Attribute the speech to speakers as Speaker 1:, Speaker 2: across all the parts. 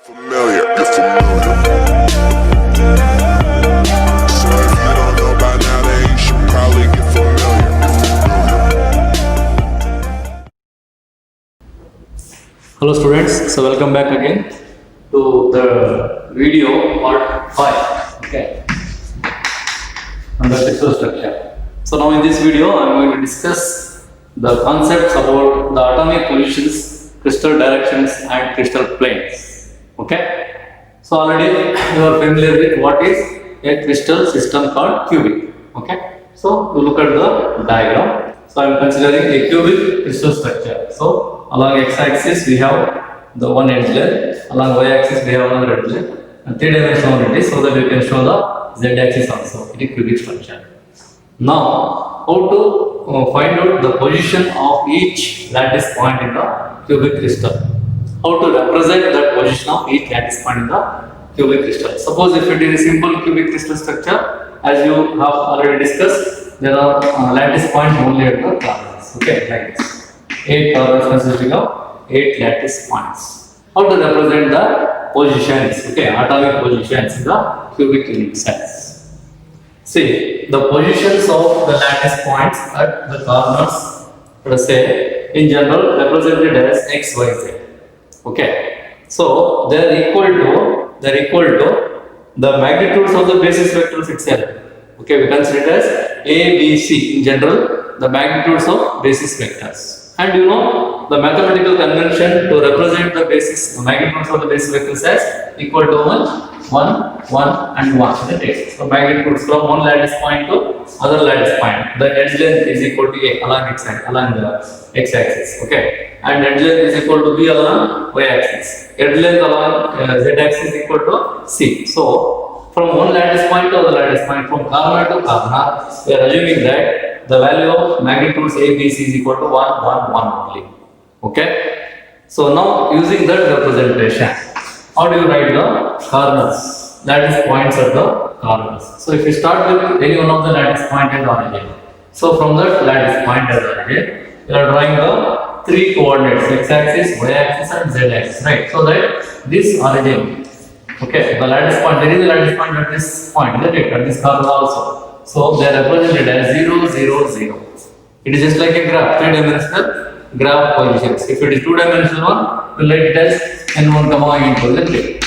Speaker 1: Familiar, you're familiar. So if you don't know by now, then you should probably get familiar.
Speaker 2: Hello students, so welcome back again to the video part 5, okay, on the crystal structure. So now in this video I am going to discuss the concepts about the atomic positions, crystal directions and crystal planes, okay. So already you are familiar with what is a crystal system called cubic, okay. So to look at the diagram, so I am considering a cubic crystal structure. So along x-axis we have the one edge length, along y-axis we have another edge length, and three-dimensional it is, so that we can show the z-axis also in a cubic structure. Now, how to find out the position of each lattice point in the cubic crystal? How to represent that position of each lattice point in the cubic crystal? Suppose if it is a simple cubic crystal structure, as you have already discussed, there are lattice points only at the corners. Okay, like this. 8 corners consisting of 8 lattice points. How to represent the positions? Okay, atomic positions in the cubic unit cells. See, the positions of the lattice points at the corners, let us say, in general represented as x, y, z. Okay, so they are equal to the magnitudes of the basis vectors itself. Okay, we consider it as A, B, C in general, the magnitudes of basis vectors. And you know the mathematical convention to represent the magnitudes of the basis vectors as equal to 1, 1 and 1, isn't it? So magnitudes from one lattice point to other lattice point. The edge length is equal to A along the x-axis, okay, and edge length is equal to B along y-axis. Edge length along z-axis is equal to C. So from one lattice point to other lattice point, from corner to corner, we are assuming that the value of magnitudes A, B, C is equal to 1, 1, 1 only. Okay. So now using that representation, how do you write the corners? Lattice points at the corners. So if you start with any one of the lattice point at origin, so from that lattice point at origin, you are drawing the three coordinates: x-axis, y-axis, and z-axis. Right. So that this origin, okay, the lattice point, there is a lattice point at this point, isn't it? At this corner also. So they are represented as 0, 0, 0. It is just like a graph, three-dimensional graph positions. If it is two-dimensional one, we will write it as n1, n2, isn't it?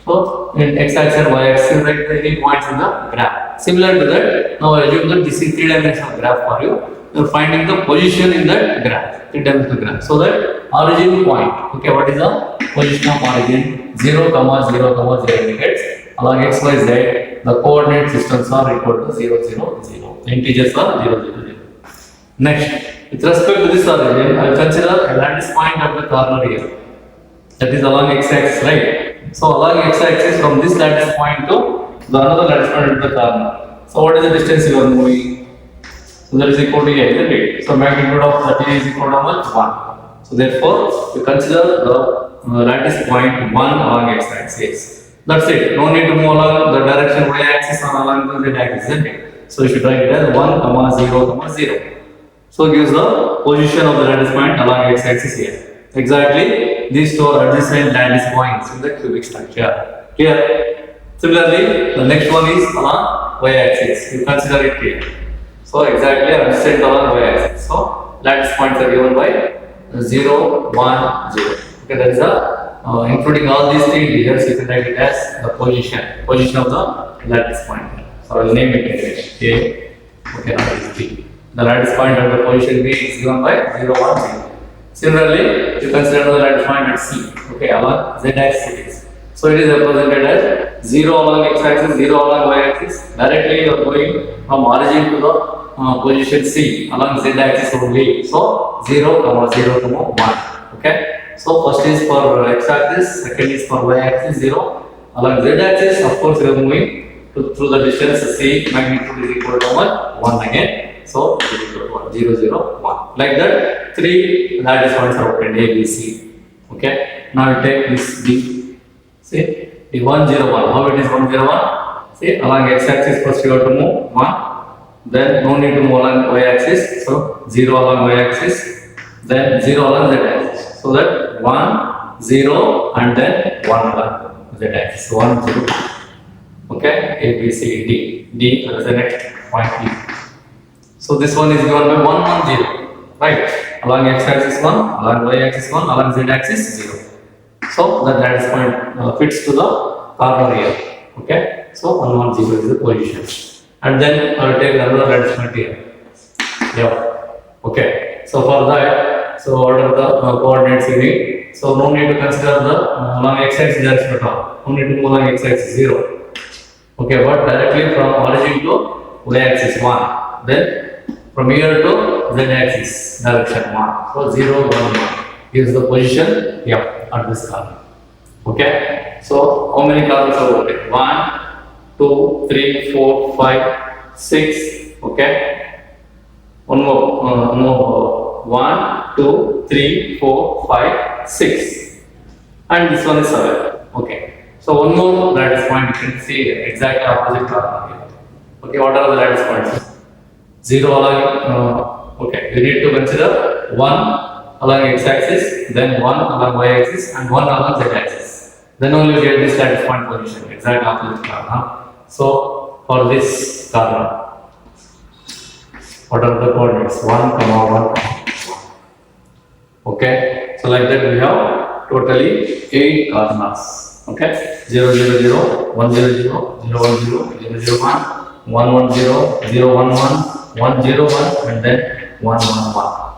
Speaker 2: So in x-axis and y-axis, write the any points in the graph. Similar to that, now I assume that this is three-dimensional graph for you. You are finding the position in that graph, three-dimensional graph. So that origin point, okay, what is the position of origin? 0, 0, 0 indicates along x, y, z. The coordinate systems are equal to 0, 0, 0. The integers are 0, 0, 0. Next, with respect to this origin, I will consider a lattice point at the corner here. That is along x-axis, right? So along x-axis from this lattice point to the another lattice point at the corner. So what is the distance you are moving? So that is equal to A, isn't it? So magnitude of that is equal to how much? 1. So therefore, we consider the lattice point 1 along x-axis. That's it. No need to move along the direction y-axis or along the z-axis, isn't it? So you should write it as 1, 0, 0. So it gives the position of the lattice point along x-axis here. Exactly, these two are adjacent lattice points in the cubic structure. Clear? Similarly, the next one is along y-axis. You consider it here. So exactly adjacent along y-axis. So lattice points are given by 0, 1, 0. Okay, that is the including all these three integers, you can write it as the position of the lattice point. So I will name it A. Okay, now it is B. The lattice point at the position B is given by 0, 1, 0. Similarly, you consider the lattice point at C. Okay, along z-axis. So it is represented as 0 along x-axis, 0 along y-axis. Directly you are going from origin to the position C along z-axis only. So 0, 0, 1. Okay. So first is for x-axis, second is for y-axis 0. Along z-axis, of course, we are moving through the distance C. Magnitude is equal to 1 again. So 0, 0, 1. Like that, three lattice points are obtained: A, B, C. Okay. Now we take this D. See, the 1, 0, 1. How it is 1, 0, 1? See, along x-axis first you have to move 1. Then no need to move along y-axis. So 0 along y-axis. Then 0 along z-axis. So that 1, 0 and then 1 1 z axis 1 0. Okay, A, B, C, D. D is the next point E. So this one is given by 1 1 0, right? Along x axis 1, along y axis 1, along z axis 0. So that lattice point fits to the corner here. Okay, so 1 1 0 is the position. And then I will take another lattice point here. Yeah. Okay. So for that, so what are the coordinates you need? So no need to consider the along x axis direction at all. No need to move along x axis 0. Okay, but directly from origin to y axis 1. Then from here to z axis direction 1. So 0 1 1 gives the position at this corner. Okay. So how many corners are over? 1, 2, 3, 4, 5, 6. Okay. One more. 1, 2, 3, 4, 5, 6. And this one is 7. Okay. So one more lattice point you can see exactly opposite corner here. Okay, what are the lattice points? 0 along, okay, you need to consider 1 along x axis, then 1 along y axis, and 1 along z axis. Then only you get this lattice point position, exact opposite corner. So for this corner, what are the coordinates? 1, 1, 1. Okay, so like that we have totally 8 corners. Okay, 0 0 0, 1 0 0, 0 1 0, 0 0 1, 1 1 0, 0 1 1, 1 0 1, and then 1 1 1.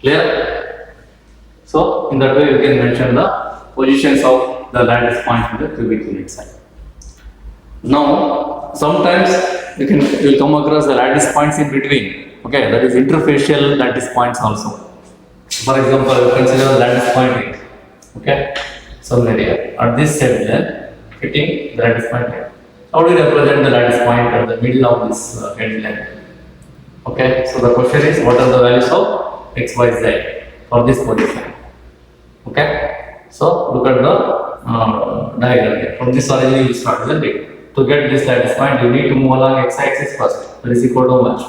Speaker 2: Clear? So in that way you can mention the positions of the lattice point in the cubic unit side. Now sometimes you will come across the lattice points in between. Okay, that is interfacial lattice points also. For example, you consider the lattice point here. Okay, some area at this side then fitting the lattice point here. How do you represent the lattice point at the middle of this end length? Okay, so the question is what are the values of x, y, z for this position? Okay, so look at the diagram here. From this origin you start, isn't it? To get this lattice point, you need to move along x axis first. That is equal to how much?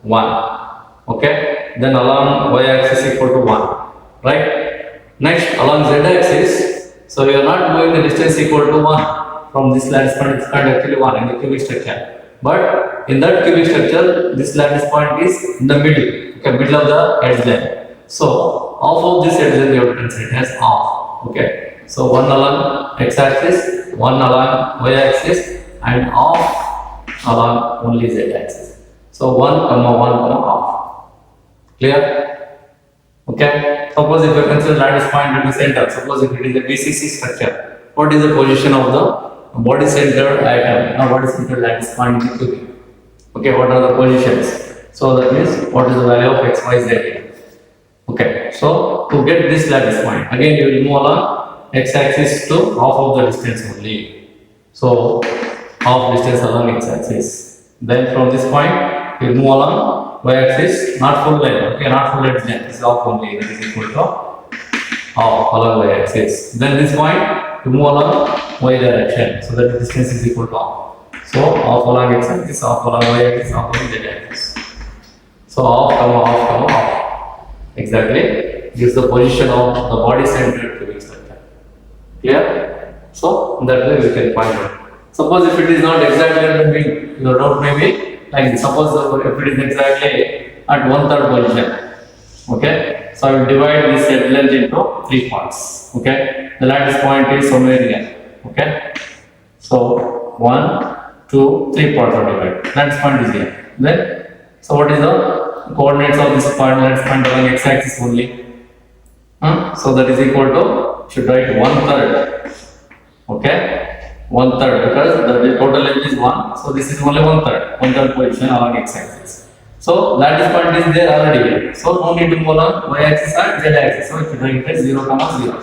Speaker 2: 1. Okay. Then along y axis equal to 1. Right. Next along z axis. So you are not moving the distance equal to 1 from this lattice point. It's not actually 1 in the cubic structure. But in that cubic structure, this lattice point is in the middle. Okay, middle of the edge line. So half of this edge line you have to consider as half. Okay. So 1 along x axis, 1 along y axis, and half along only z axis. So 1, 1, half. Clear? Okay. Suppose if you consider lattice point at the center, suppose if it is a B.Sc structure, what is the position of the body center atom or body center lattice point in the cubic? Okay, what are the positions? So that means what is the value of x, y, z here? Okay. So to get this lattice point, again you will move along x axis to half of the distance only. So half distance along x axis. Then from this point you move along y axis, not full length. Okay, not full length. This is half only. That is equal to half along y axis. Then this point you move along y direction. So that the distance is equal to half. So half along x axis, half along y axis, half along z axis. So half. Exactly gives the position of the body center cubic structure. Clear? So that way we can find out. Suppose if it is not exactly at the middle, your doubt may be like this. Suppose if it is exactly at 1/3 position. Okay. So I will divide this edge length into 3 parts. Okay. The lattice point is somewhere here. Okay. So 1, 2, 3 parts are divided. Lattice point is here. Then, so what is the coordinates of this point? Lattice point along x axis only. So that is equal to, should write 1/3. Okay. 1/3 because the total length is 1. So this is only 1/3. 1/3 position along x axis. So lattice point is there already. So no need to move along y axis and z axis. So it should write as 0, 0.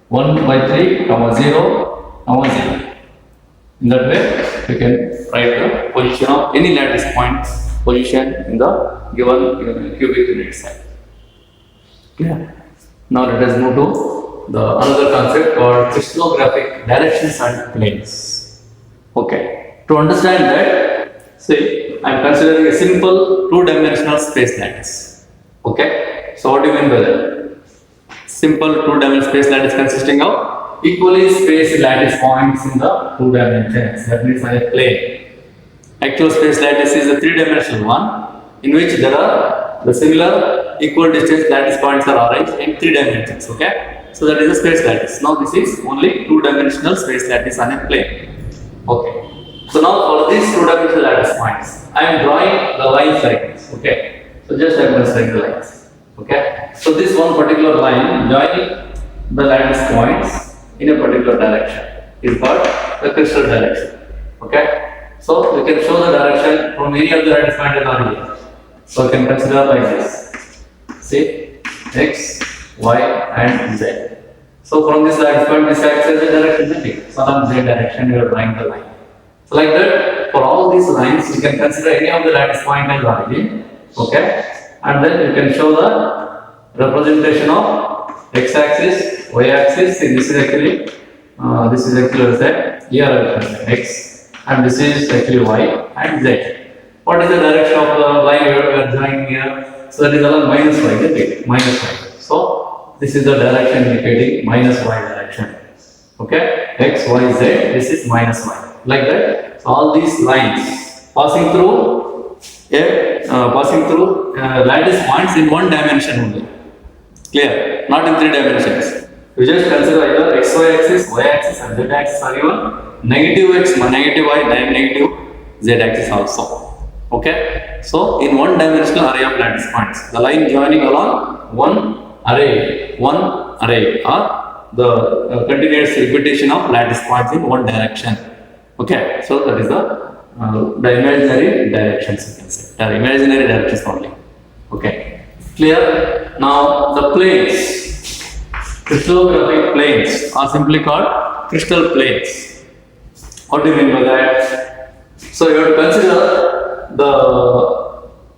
Speaker 2: 1/3, 0, 0. In that way, we can write the position of any lattice point position in the given cubic unit side. Yeah. Now let us move to the another concept called crystallographic directions and planes. Okay. To understand that, see, I am considering a simple two-dimensional space lattice. Okay. So what do you mean by that? simple two-dimensional space lattice consisting of equally spaced lattice points in the two dimensions. That means on a plane. Actual space lattice is a three-dimensional one in which there are the similar equal distance lattice points are arranged in three dimensions. Okay, so that is a space lattice. Now this is only two-dimensional space lattice on a plane. Okay, so now for these two-dimensional lattice points, I am drawing the lines like this. Okay, so just I am considering the lines. Okay, so this one particular line joining the lattice points in a particular direction is called the crystal direction. Okay, so we can show the direction from any of the lattice points that are here. So we can consider like this. See, x, y, and z. So from this lattice point, this axis is the direction is big. So on z direction, we are drawing the line. So like that, for all these lines, you can consider any of the lattice point as origin. Okay, and then you can show the representation of x-axis, y-axis. See, this is actually z. Here x, and this is actually y and z. What is the direction of the line we are drawing here? So that is along minus y, isn't it? Minus y. So this is the direction indicating minus y direction. Okay, x, y, z. This is minus y. Like that, so all these lines passing through lattice points in one dimension only. Clear? Not in three dimensions. You just consider either xy axis, y axis, and z axis are given. Negative x, negative y, negative z axis also. Okay, so in one dimensional array of lattice points, the line joining along one array or the continuous repetition of lattice points in one direction. Okay, so that is the imaginary directions, you can say. They are imaginary directions only. Okay, clear? Now the planes, crystallographic planes are simply called crystal planes. What do you mean by that? So you have to consider the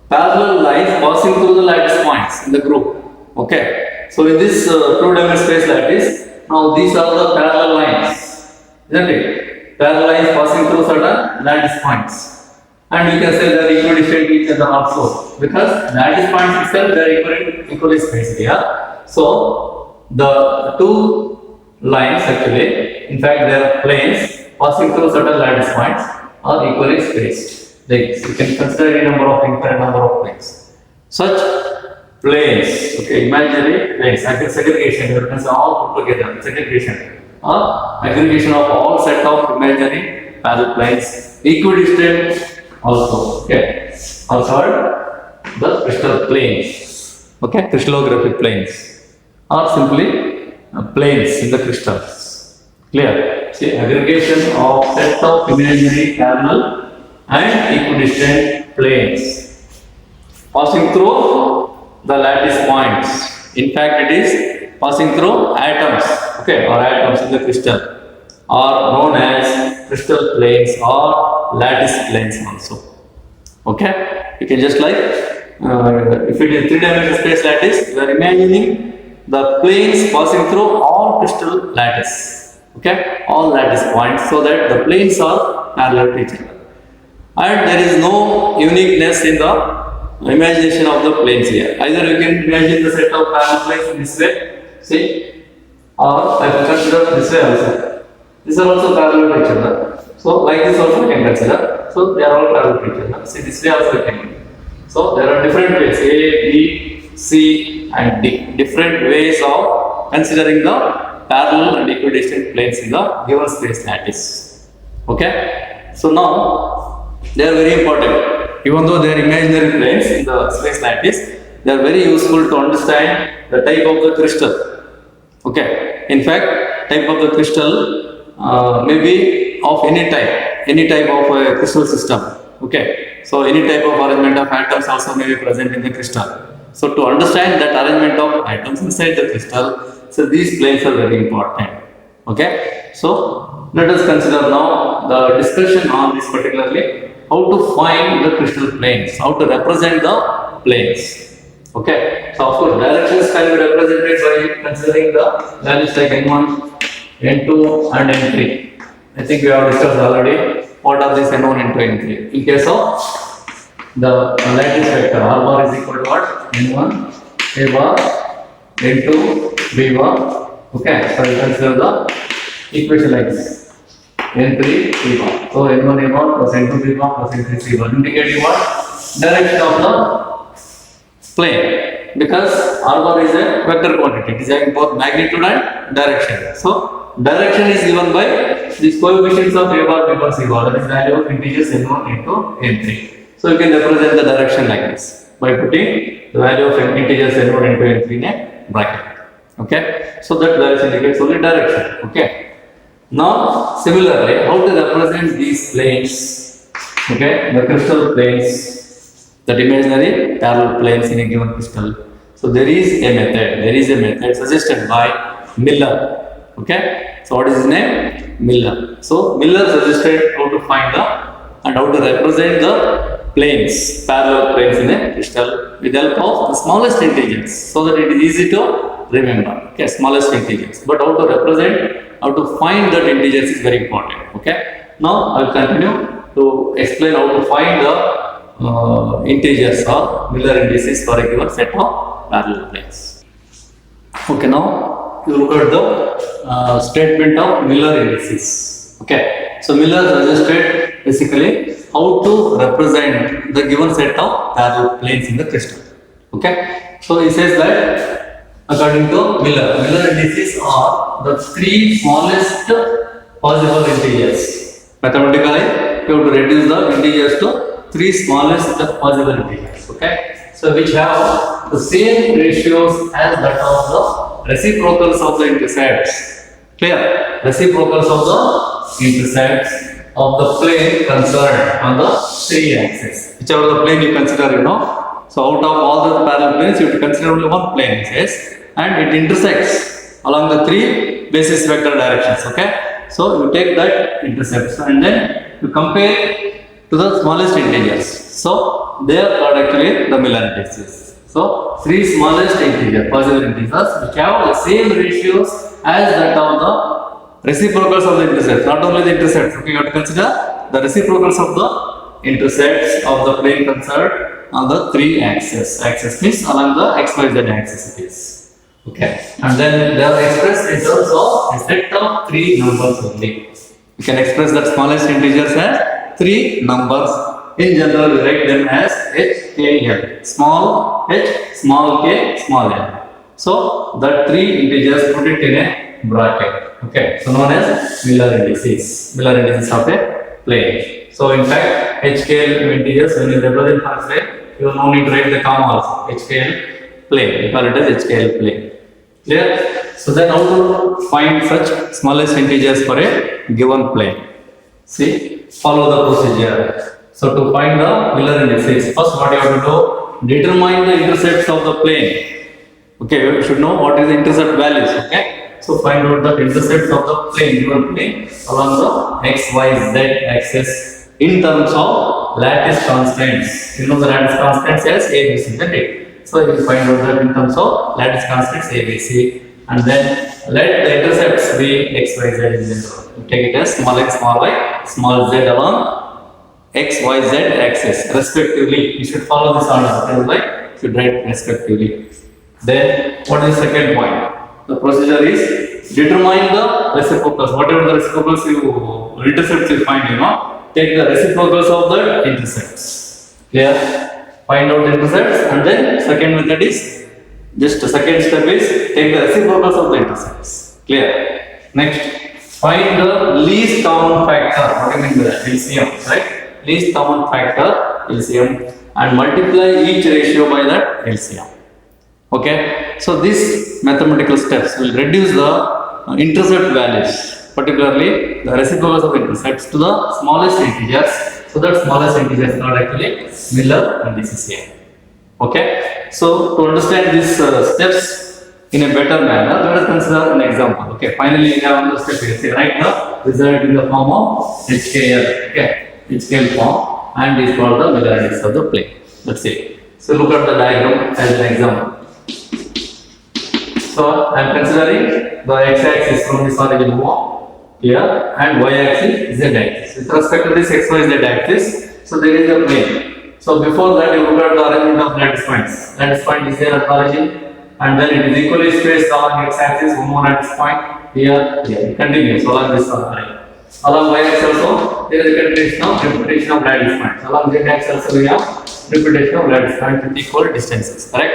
Speaker 2: parallel lines passing through the lattice points in the group. Okay, so in this two-dimensional space lattice, now these are the parallel lines, isn't it? Parallel lines passing through certain lattice points, and you can say they are equidistant to each other also, because lattice points itself they are equally spaced here. So the two lines actually, in fact, they are planes passing through certain lattice points are equally spaced. Like you can consider any number of infinite number of planes. Such planes, okay, imaginary planes, like segregation, you can say all put together, segregation, or aggregation of all set of imaginary parallel planes, equidistant also, okay, are called the crystal planes, okay, crystallographic planes, or simply planes in the crystals. Clear? See, aggregation of set of imaginary parallel and equidistant planes passing through the lattice points. In fact, it is passing through atoms, okay, or atoms in the crystal are known as crystal planes or lattice planes also. Okay, you can just like if it is three-dimensional space lattice, you are imagining the planes passing through all crystal lattice, okay, all lattice points, so that the planes are parallel to each other. And there is no uniqueness in the imagination of the planes here. Either you can imagine the set of parallel planes in this way, see, or I can consider this way also. These are also parallel to each other. So like this also we can consider. So they are all parallel to each other. See, this way also we can do. So there are different ways, A, B, C, and D. Different ways of considering the parallel and equidistant planes in the given space lattice. Okay. So now they are very important. Even though they are imaginary planes in the space lattice, they are very useful to understand the type of the crystal. Okay. In fact, type of the crystal may be of any type of a crystal system. Okay. So any type of arrangement of atoms also may be present in the crystal. So to understand that arrangement of atoms inside the crystal, so these planes are very important. Okay. So let us consider now the discussion on this particularly, how to find the crystal planes, how to represent the planes. Okay, so of course directions can be represented by considering the values like n1, n2 and n3. I think we have discussed already what are these n1, n2, n3. In case of the lattice vector, r bar is equal to what? n1, a bar, N2 V1. Okay, so you consider the equation like this. N3 V1. So N1 V1 plus N2 V1 plus N3 V1 indicating what? Direction of the plane. Because R1 is a vector quantity. It is having both magnitude and direction. So direction is given by these coefficients of A bar, B bar, C bar. That is value of integers N1, N2, N3. So you can represent the direction like this by putting the value of integers N1, N2, N3 in a bracket. Okay. So that value indicates only direction. Okay. Now similarly, how to represent these planes? Okay, the crystal planes, that imaginary parallel planes in a given crystal. So there is a method suggested by Miller. Okay, so what is his name? Miller. So Miller suggested how to find the and how to represent the planes, parallel planes in a crystal with the help of the smallest integers, so that it is easy to remember. Okay, smallest integers. But how to represent, how to find that integers is very important. Okay, now I will continue to explain how to find the integers or Miller indices for a given set of parallel planes. Okay, now you look at the statement of Miller indices. Okay, so Miller suggested basically how to represent the given set of parallel planes in the crystal. Okay, so he says that according to Miller indices are the three smallest possible integers. Mathematically, you have to reduce the integers to three smallest possible integers. Okay, so which have the same ratios as that of the reciprocals of the intercepts. Clear? Reciprocals of the intercepts of the plane concerned on the three axes. Whichever the plane you consider, So out of all the parallel planes, you have to consider only one plane, yes, and it intersects along the three basis vector directions. Okay, so you take that intercepts and then you compare to the smallest integers. So they are called actually the Miller indices. So three smallest possible integers which have the same ratios as that of the reciprocals of the intercepts. Not only the intercepts, okay, you have to consider the reciprocals of the intercepts of the plane concerned on the three axes. Axis means along the XYZ axis it is. Okay, and then they are expressed in terms of a set of three numbers only. You can express that smallest integers as three numbers. In general, we write them as H, K, L. Small h, small k, small l. So that three integers, put it in a bracket. Okay, so known as Miller indices. Miller indices of a plane. So in fact, H, K, L integers, when you represent for a plane, you will no need to write the comma also. H, K, L plane. You call it as H, K, L plane. Clear? So then how to find such smallest integers for a given plane? See, follow the procedure. So to find the Miller indices, first what you have to do, determine the intercepts of the plane. Okay, you should know what is the intercept values. Okay, so find out the intercepts of the plane, given plane, along the x, y, z axis in terms of lattice constants. You know the lattice constants as A, B, C, isn't it? So you will find out that in terms of lattice constants A, B, C, and then let the intercepts be x, y, z in general. You take it as small x, small y, small z along x, y, z axis respectively. You should follow this order. You should write respectively. Then what is the second point? The procedure is determine the reciprocals. Whatever the reciprocals intercepts you find, take the reciprocals of the intercepts. Clear? Find out the intercepts, and then second method is just the second step is take the reciprocals of the intercepts. Clear? Next, find the least common factor. What do you mean by that? LCM, right? Least common factor, LCM, and multiply each ratio by that LCM. Okay, so these mathematical steps will reduce the intercept values, particularly the reciprocals of intercepts, to the smallest integers. So that smallest integers are actually Miller indices here. Okay, so to understand these steps in a better manner, let us consider an example. Okay, finally we have another step here. Say write the result in the form of HKL. Okay, HKL form, and is called the Miller indices of the plane. Let's see. So look at the diagram as an example. So I am considering the x-axis from this origin here and y-axis z-axis. With respect to this x-y-z axis, so there is a plane. So before that, you look at the arrangement of lattice points. Lattice point is there at the origin, and then it is equally spaced along x-axis, one more at this point, here, it continues along this line. Along y-axis also, there is a repetition of lattice points. Along z-axis also we have repetition of lattice points with equal distances, correct?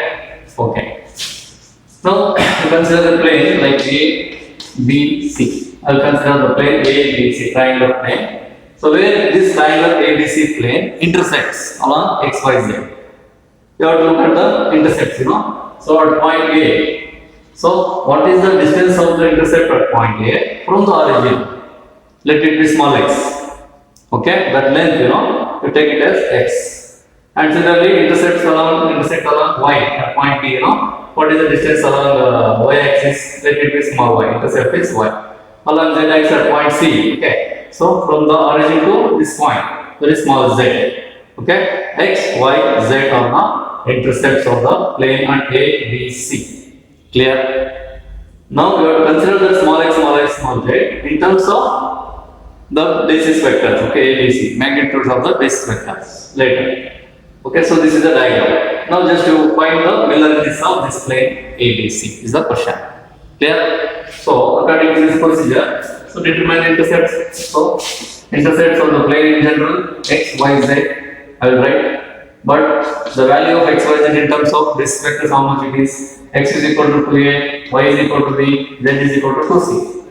Speaker 2: Okay. Now, consider the plane like A, B, C. I will consider the plane A, B, C, triangular plane. So, where this triangular ABC plane intersects along x, y, z. You have to look at the intercepts, So, at point A. So, what is the distance of the intercept at point A from the origin? Let it be small x. Okay, that length, you take it as x. And similarly, intersect along y at point B, What is the distance along y axis? Let it be small y. Intercept is y. Along z axis at point C. Okay. So from the origin to this point, very small z. Okay. X, y, z are the intercepts of the plane at A, B, C. Clear? Now we have to consider the small x, small z in terms of the basis vectors. Okay, A, B, C. Magnitudes of the basis vectors later. Okay, so this is the diagram. Now just to find the mirrorness of this plane ABC is the question. Clear? So according to this procedure, so determine intercepts. So intercepts of the plane in general, x, y, z. I will write. But the value of x, y, z in terms of this vectors, how much it is? X is equal to 2a, y is equal to b, z is equal to 2c.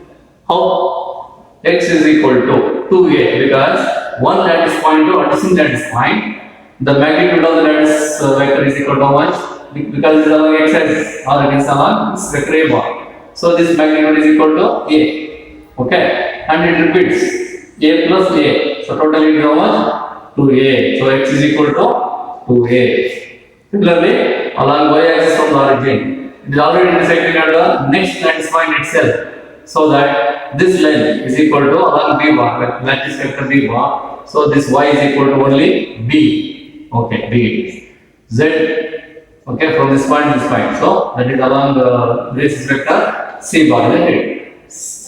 Speaker 2: How? X is equal to 2a because one lattice point to adjacent lattice point. The magnitude of the lattice vector is equal to how much? Because it is along x axis or it is along this vector a bar. So this magnitude is equal to a. Okay, and it repeats a plus a. So totally it is how much? 2a. So x is equal to 2a. Similarly, along y axis from the origin, it is already intersecting at the next lattice point itself. So that this line is equal to along b bar, lattice vector b bar. So this y is equal to only b. Okay, B Z. Okay, from this point to this point. So that is along the basis vector C bar, isn't it?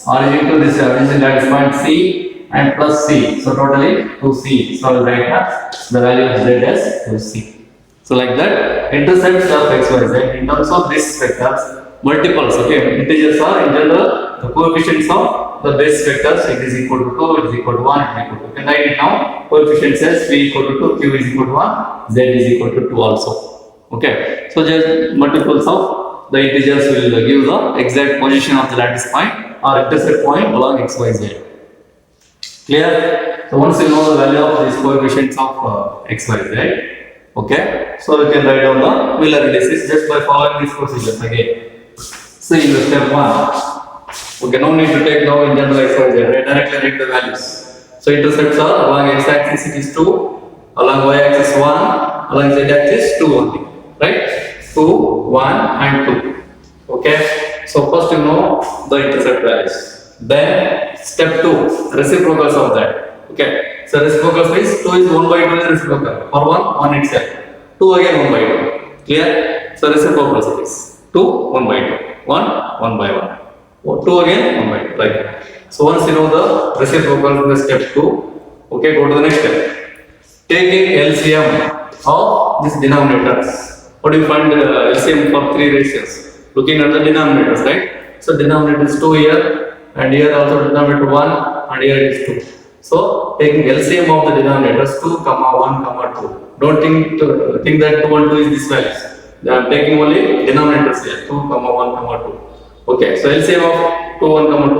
Speaker 2: Origin to this origin lattice point C and plus C. So totally 2C. So I will write the value of Z as 2C. So like that, intercepts of x, y, z in terms of this vectors, multiples. Okay, integers are in general the coefficients of the base vectors. It is equal to 2, it is equal to 1, it is equal to 2. You can write it now. Coefficient says p equal to 2, q is equal to 1, z is equal to 2 also. Okay. So just multiples of the integers will give the exact position of the lattice point or intercept point along x, y, z. Clear? So once you know the value of these coefficients of x, y, z, okay. So we can write down the Miller indices just by following these procedures again. See in the step 1. Okay, no need to take now in general x, y, z, right? Directly write the values. So intercepts are along x axis it is 2, along y axis 1, along z axis 2 only, right? 2, 1 and 2. Okay, so first you know the intercept values. Then step 2, reciprocals of that. Okay, so reciprocals means 2 is 1 by 2 is reciprocal. For 1 itself. 2 again 1 by 2. Clear? So reciprocals it is 2, 1 by 2. 1 by 1. 2 again 1 by 2. Right. So once you know the reciprocal in the step 2, okay, go to the next step. Taking LCM of these denominators. What do you find LCM for 3 ratios? Looking at the denominators, right? So denominator is 2 here, and here also denominator 1, and here it is 2. So taking LCM of the denominators 2, 1, 2. Don't think that 2 and 2 is this values. I am taking only denominators here 2, 1, 2. Okay, so LCM of 2,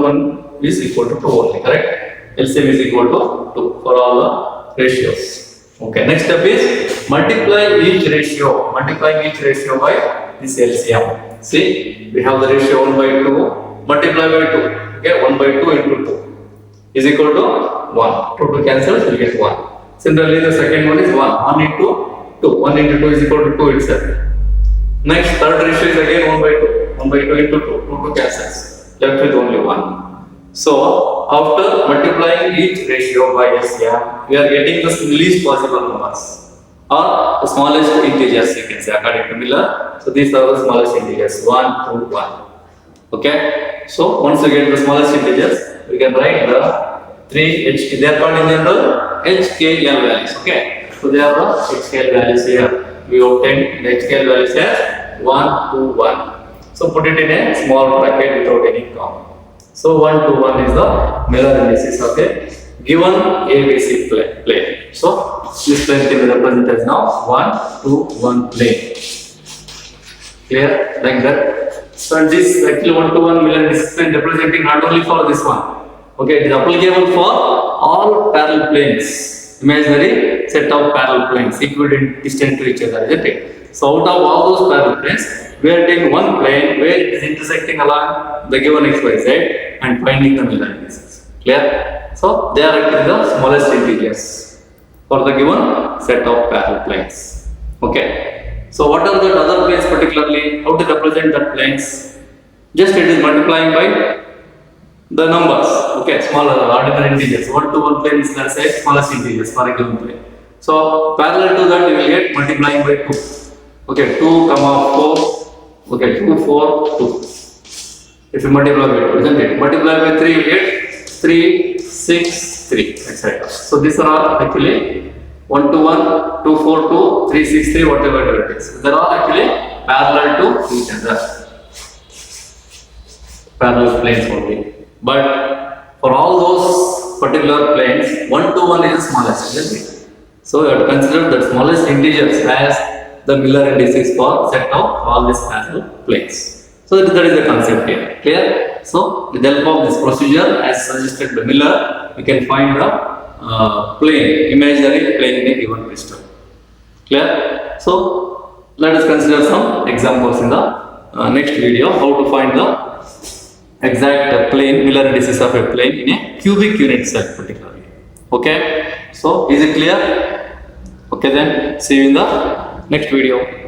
Speaker 2: 1, 2 is equal to 2 only, correct? LCM is equal to 2 for all the ratios. Okay, next step is multiply each ratio. Multiplying each ratio by this LCM. See, we have the ratio 1 by 2, multiply by 2. Okay, 1 by 2 into 2 is equal to 1. 2 cancels, we get 1. Similarly, the second one is 1. 1 into 2. 1 into 2 is equal to 2 itself. Next, third ratio is again 1 by 2. 1 by 2 into 2. 2 cancels. Left with only 1. So, after multiplying each ratio by LCM, we are getting the least possible numbers or the smallest integers, you can say, according to Miller. So, these are the smallest integers 1, 2, 1. Okay. So, once we get the smallest integers, we can write the 3 HK. They are called in general HKL values. Okay. So, they are the HKL values here. We obtained the HKL values as 1, 2, 1. So put it in a small bracket without any comma. So 1 to 1 is the Miller indices of a given ABC plane. So this plane can be represented as now 1 to 1 plane. Clear? Like that. So this actually 1 to 1 Miller indices plane representing not only for this one. Okay, it is applicable for all parallel planes. Imaginary set of parallel planes equidistant to each other, isn't it? So out of all those parallel planes, we are taking one plane where it is intersecting along the given XYZ and finding the Miller indices. Clear? So they are actually the smallest integers for the given set of parallel planes. Okay. So what are the other planes particularly? How to represent that planes? Just it is multiplying by the numbers. Okay, smaller ordinary integers. 1 to 1 plane is, let's say, smallest integers for a given plane. So parallel to that you will get multiplying by 2. Okay, 2 comma 4. Okay, 2, 4, 2. If you multiply by 2, isn't it? Multiply by 3, you get 3, 6, 3, etc. So these are all actually 1 to 1, 2, 4, 2, 3, 6, 3, whatever it is. They are all actually parallel to each other. Parallel planes only. But for all those particular planes, 1 to 1 is the smallest, isn't it? So you have to consider the smallest integers as the Miller indices for set of all these parallel planes. So that is the concept here. Clear? So with the help of this procedure as suggested by Miller, we can find the plane, imaginary plane in a given crystal. Clear? So let us consider some examples in the next video, how to find the exact plane, Miller indices of a plane in a cubic unit cell particularly. Okay, so is it clear? Okay, then see you in the next video.